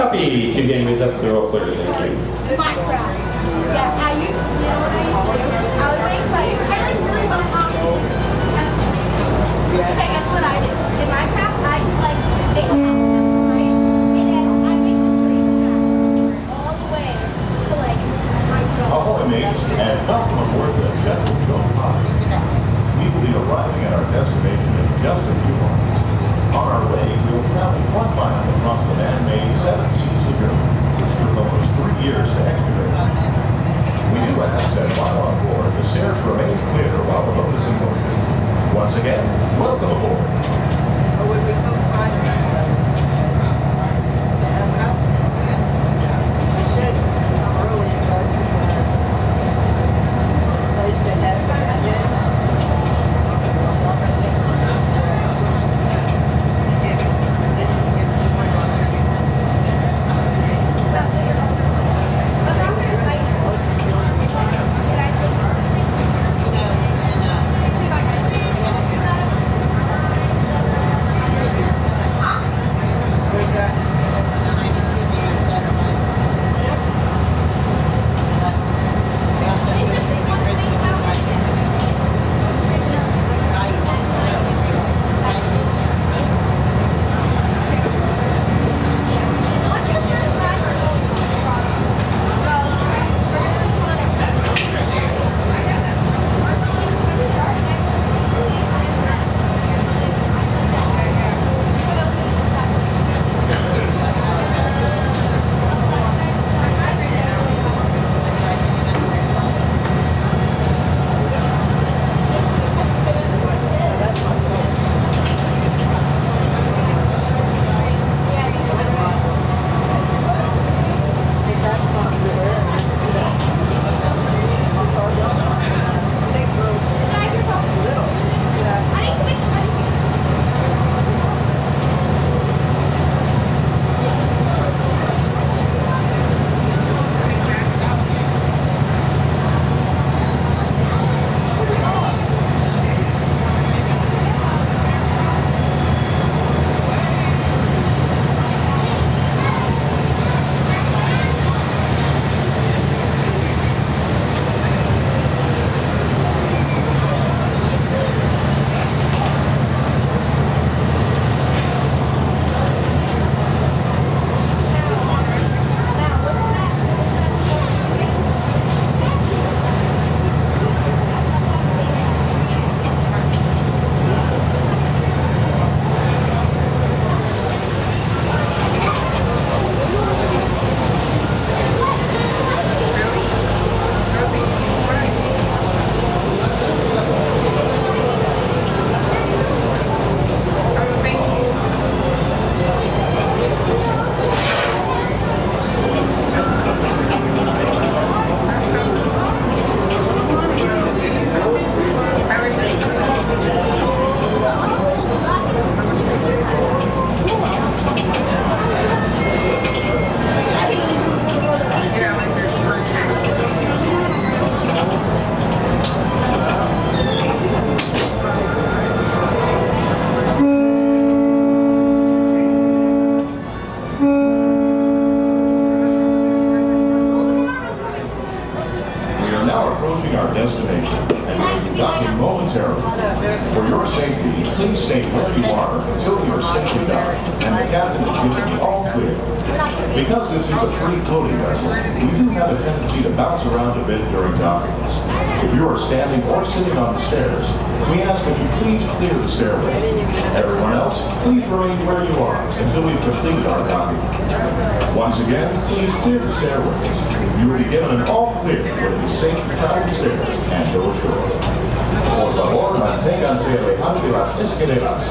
Copy. 2 game is up. They're all clear. Thank you. Minecraft. Yeah, I used, you know what I used to do? I would make like, I like really want to okay, guess what I did? In Minecraft, I like make a house, right? And then I make the train tracks all the way to like my road. Ahoy mates, and welcome aboard the Jet Show Pod. We will be arriving at our destination in just a few moments. On our way, we will travel 1 mile across the man-made 7-seas lagoon, which took almost 3 years to excavate. We do ask that while on board, the stairs remain clear while the boat is in motion. Once again, welcome aboard. Because this is a free floating vessel, we do have a tendency to bounce around a bit during docking. If you are standing or sitting on the stairs, we ask that you please clear the stairway. Everyone else, please remain where you are until we've completed our docking. Once again, please clear the stairways. You will be given an all clear when you safe to travel the stairs and go ashore. Por favor, manténganse alejando de las escaleras.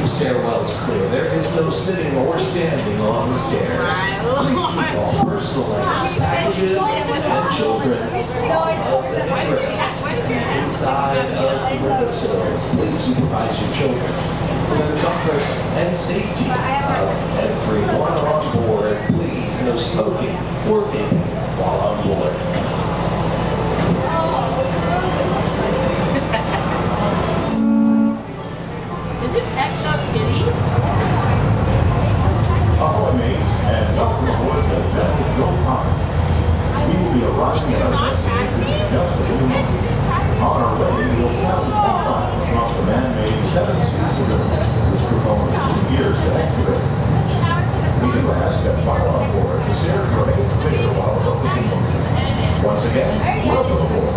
Stairwells clear. There is no sitting or standing on the stairs. Please keep all personal items, packages, and children off of the handrails inside of the windowsills. Please supervise your children for the comfort and safety of everyone on board. Please, no smoking or vaping while on board. Ahoy, mates, and welcome aboard the Magic Kingdom Ferryboat. We will be arriving at our destination in just a few moments. On our way, we will travel 1 mile across the man-made 7-seas lagoon, which took almost 2 years to excavate. We do ask that while on board, the stairs remain clear while the boat is in motion. Once again, welcome aboard.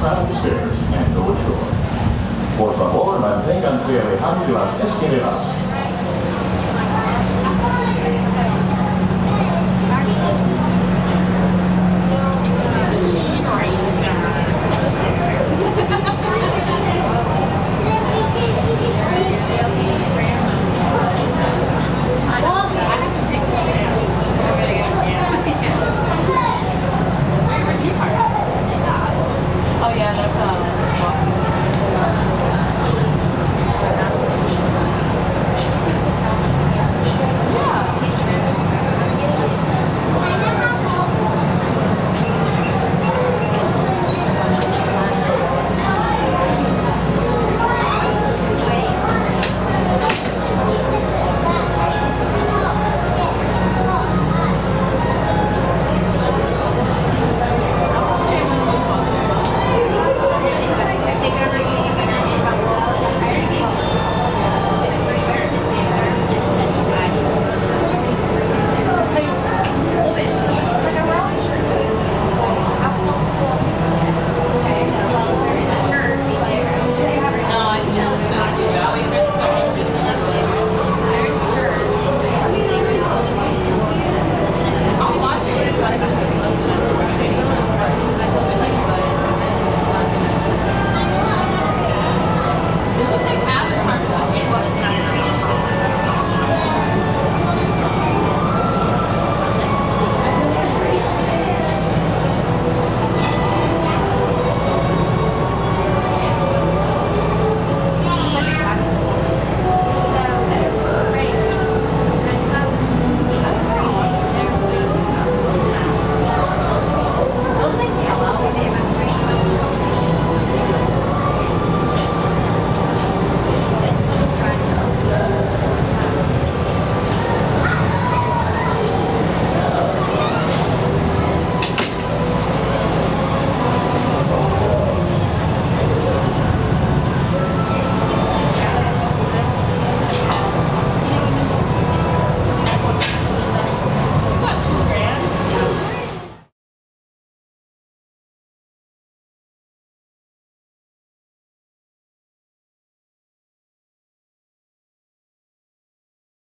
travel stairs and go ashore. Por favor, manténganse alejados de las escaleras. Oh yeah, that's